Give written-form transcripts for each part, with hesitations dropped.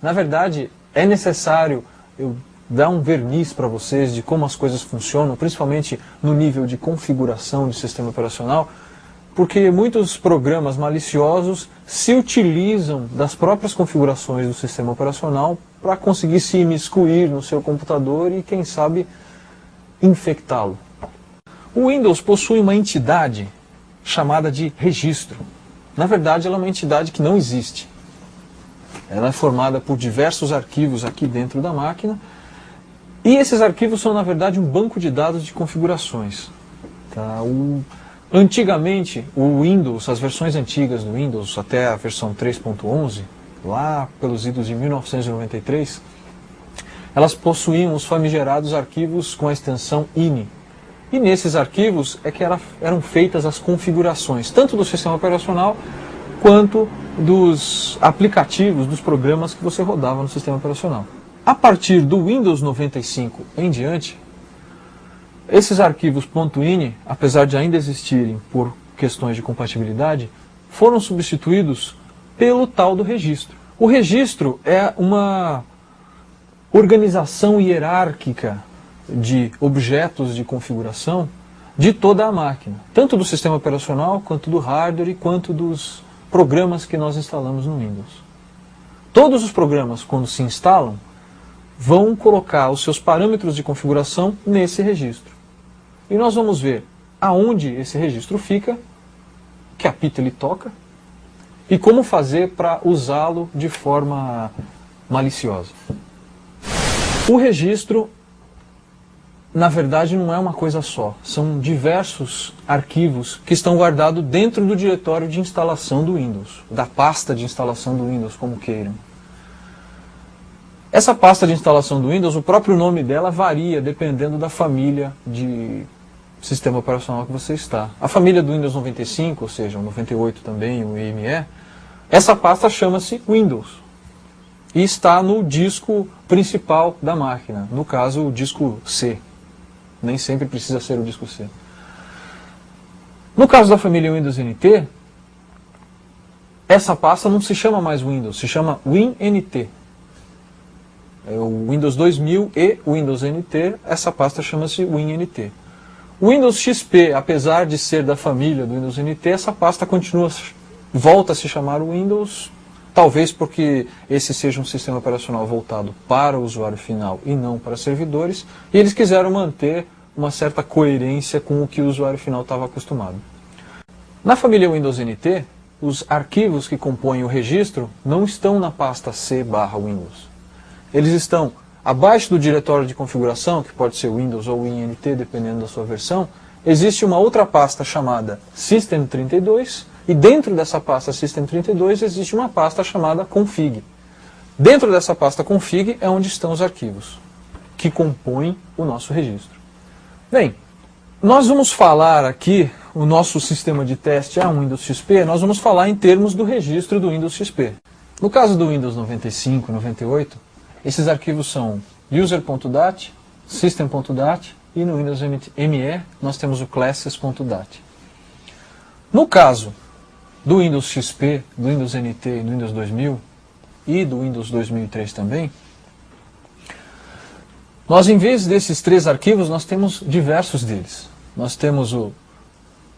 Na verdade, é necessário eu dar um verniz para vocês de como as coisas funcionam, principalmente no nível de configuração de sistema operacional, porque muitos programas maliciosos se utilizam das próprias configurações do sistema operacional para conseguir se imiscuir no seu computador e, quem sabe, infectá-lo. O Windows possui uma entidade chamada de registro. Na verdade, ela é uma entidade que não existe. Ela é formada por diversos arquivos aqui dentro da máquina, e esses arquivos são, na verdade, um banco de dados de configurações. Tá? Antigamente, o Windows, as versões antigas do Windows, até a versão 3.11, lá pelos idos de 1993, elas possuíam os famigerados arquivos com a extensão INI. E nesses arquivos é que eram feitas as configurações, tanto do sistema operacional quanto dos aplicativos, dos programas que você rodava no sistema operacional. A partir do Windows 95 em diante, esses arquivos .ini, apesar de ainda existirem por questões de compatibilidade, foram substituídos pelo tal do registro. O registro é uma organização hierárquica de objetos de configuração de toda a máquina, tanto do sistema operacional, quanto do hardware e quanto dos programas que nós instalamos no Windows. Todos os programas, quando se instalam, vão colocar os seus parâmetros de configuração nesse registro. E nós vamos ver aonde esse registro fica, que apito ele toca, e como fazer para usá-lo de forma maliciosa. O registro, na verdade, não é uma coisa só. São diversos arquivos que estão guardados dentro do diretório de instalação do Windows, da pasta de instalação do Windows, como queiram. Essa pasta de instalação do Windows, o próprio nome dela varia dependendo da família de sistema operacional que você está. A família do Windows 95, ou seja, o 98 também, o IME, essa pasta chama-se Windows e está no disco principal da máquina, no caso o disco C. Nem sempre precisa ser o disco C. No caso da família Windows NT, essa pasta não se chama mais Windows, se chama WinNT. É o Windows 2000 e o Windows NT, essa pasta chama-se WinNT. O Windows XP, apesar de ser da família do Windows NT, essa pasta volta a se chamar Windows, talvez porque esse seja um sistema operacional voltado para o usuário final e não para servidores, e eles quiseram manter uma certa coerência com o que o usuário final estava acostumado. Na família Windows NT, os arquivos que compõem o registro não estão na pasta C/Windows. Eles estão abaixo do diretório de configuração, que pode ser Windows ou WinNT, dependendo da sua versão. Existe uma outra pasta chamada System32, e dentro dessa pasta System32 existe uma pasta chamada Config. Dentro dessa pasta Config é onde estão os arquivos que compõem o nosso registro. Bem, nós vamos falar aqui, o nosso sistema de teste é um Windows XP, nós vamos falar em termos do registro do Windows XP. No caso do Windows 95, 98, esses arquivos são user.dat, system.dat e no Windows ME nós temos o classes.dat. No caso do Windows XP, do Windows NT e do Windows 2000 e do Windows 2003 também, nós, em vez desses três arquivos, nós temos diversos deles. Nós temos o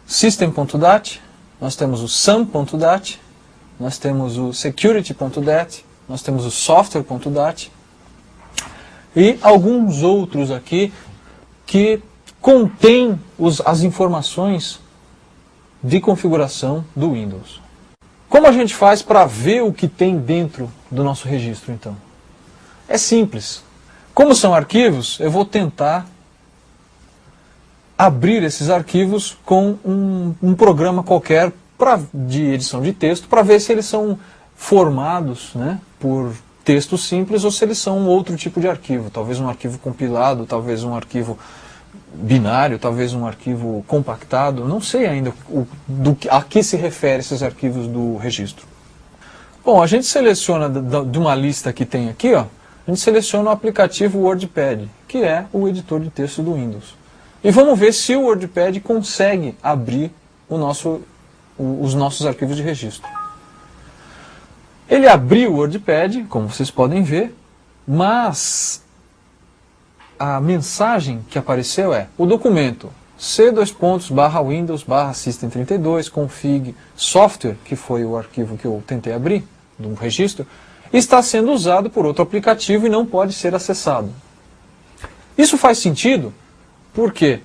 system.dat, nós temos o sum.dat, nós temos o security.dat, nós temos o software.dat e alguns outros aqui que contêm as informações de configuração do Windows. Como a gente faz para ver o que tem dentro do nosso registro, então? É simples. Como são arquivos, eu vou tentar abrir esses arquivos com um programa qualquer de edição de texto para ver se eles são formados, né, por texto simples ou se eles são um outro tipo de arquivo. Talvez um arquivo compilado, talvez um arquivo binário, talvez um arquivo compactado. Não sei ainda a que se refere esses arquivos do registro. Bom, a gente seleciona de uma lista que tem aqui, ó, a gente seleciona o aplicativo WordPad, que é o editor de texto do Windows. E vamos ver se o WordPad consegue abrir os nossos arquivos de registro. Ele abriu o WordPad, como vocês podem ver, mas a mensagem que apareceu é: o documento c:/windows/system32 config software, que foi o arquivo que eu tentei abrir, do registro, está sendo usado por outro aplicativo e não pode ser acessado. Isso faz sentido porque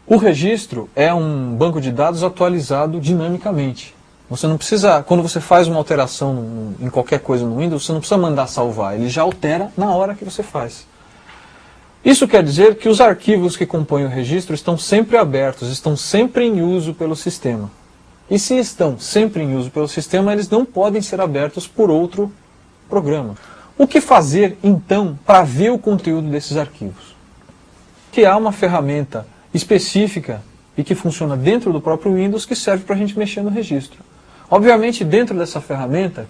o registro é um banco de dados atualizado dinamicamente. Você não precisa, quando você faz uma alteração em qualquer coisa no Windows, você não precisa mandar salvar, ele já altera na hora que você faz. Isso quer dizer que os arquivos que compõem o registro estão sempre abertos, estão sempre em uso pelo sistema. E se estão sempre em uso pelo sistema, eles não podem ser abertos por outro programa. O que fazer, então, para ver o conteúdo desses arquivos? Que há uma ferramenta específica e que funciona dentro do próprio Windows que serve para a gente mexer no registro. Obviamente, dentro dessa ferramenta,